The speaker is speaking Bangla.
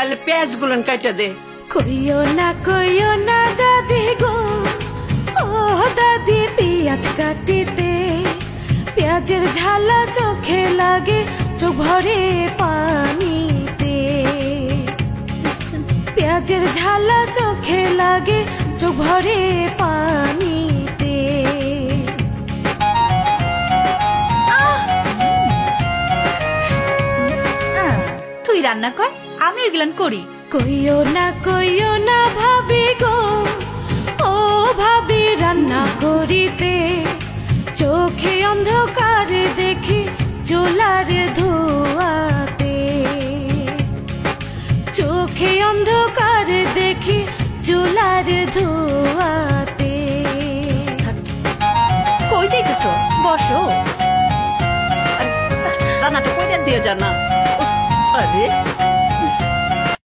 তাহলে পেঁয়াজ গুলন কাটা দে। কইও না দাদি গো, ও দাদি পেঁয়াজ কাটিতে, পেঁয়াজের ঝালা চোখে লাগে, চোখ ভরে পানিতে। পেঁয়াজের ঝালা চোখে লাগে, চোখ ভরে পানিতে। তুই রান্না কর, আমি ওইগুলান করি। কইও না ভাবি গো, ও ভাবি রান্না করিতে, চোখে অন্ধকার দেখি চুলার ধোয়াতে। চোখে অন্ধকার দেখি চুলার ধোয়াতে। কই যাইতেছ? বসো। রান্নাটা কইরা দিয়ে জানা। আরে